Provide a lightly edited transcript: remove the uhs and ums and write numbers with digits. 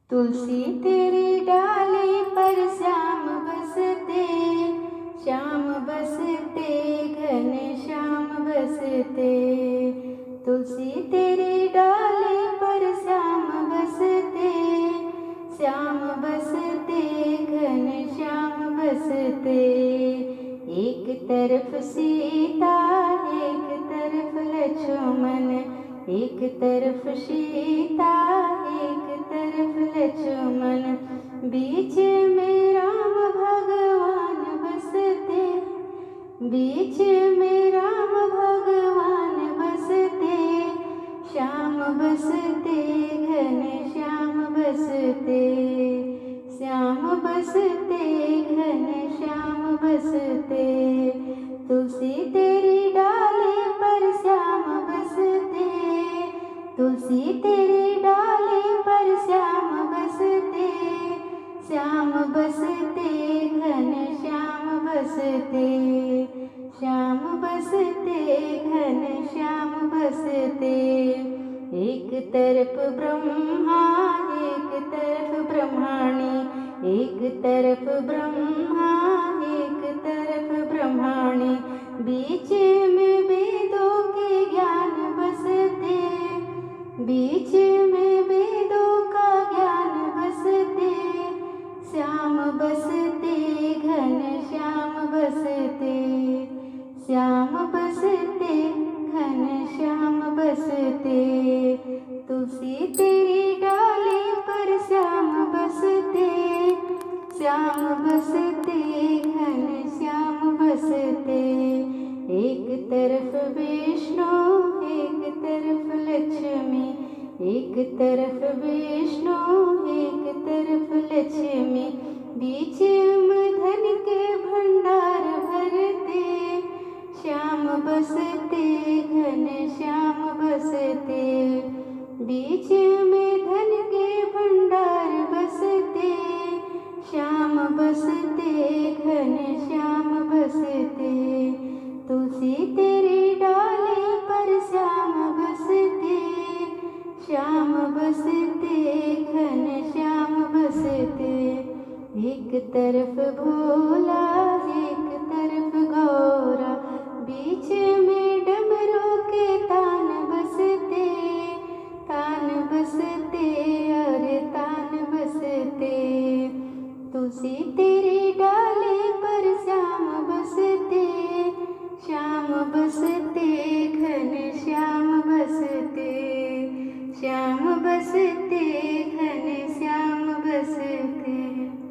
तुलसी तेरी डाली पर श्याम बसते, श्याम बसते, घन श्याम बसते। तुलसी तेरी डाली पर श्याम बसते, श्याम बसते, घन श्याम बसते। एक तरफ सीता, एक तरफ लक्ष्मण, एक तरफ सीता, एक तरफ लक्ष्मण, बीच में राम भगवान बसते, बीच में राम भगवान बसते। श्याम बसते, घन श्याम बसते, श्याम बसते, घन श्याम बसते। तुलसी तेरी डाली पर श्याम बसते, तुलसी तेरी डाली पर श्याम बसते, श्याम बसते, घन श्याम बसते, श्याम बसते, घन श्याम बसते। एक तरफ ब्रह्मा, एक तरफ ब्रह्माणी, एक तरफ ब्रह्मा, एक तरफ ब्रह्माणी, बीच में वेदों के ज्ञान बसते, बीच में वेदों का ज्ञान बसते। श्याम बसते, घन श्याम बसते, श्याम बसते, घन श्याम बसते। तुलसी तेरी डाली पर श्याम बसते, श्याम बसते, घन श्याम बसते। एक तरफ विष्णु, एक तरफ लक्ष्मी, एक तरफ विष्णु, एक तरफ लक्ष्मी, बीच में धन के भंडार भरते। श्याम बसते, घन श्याम बसते, बीच में धन के भंडार बसते। श्याम बसते, घन श्याम बसते। तुलसी तेरी डाली पर श्याम बसते, श्याम बसते, घन श्याम बसते। एक तरफ भोला,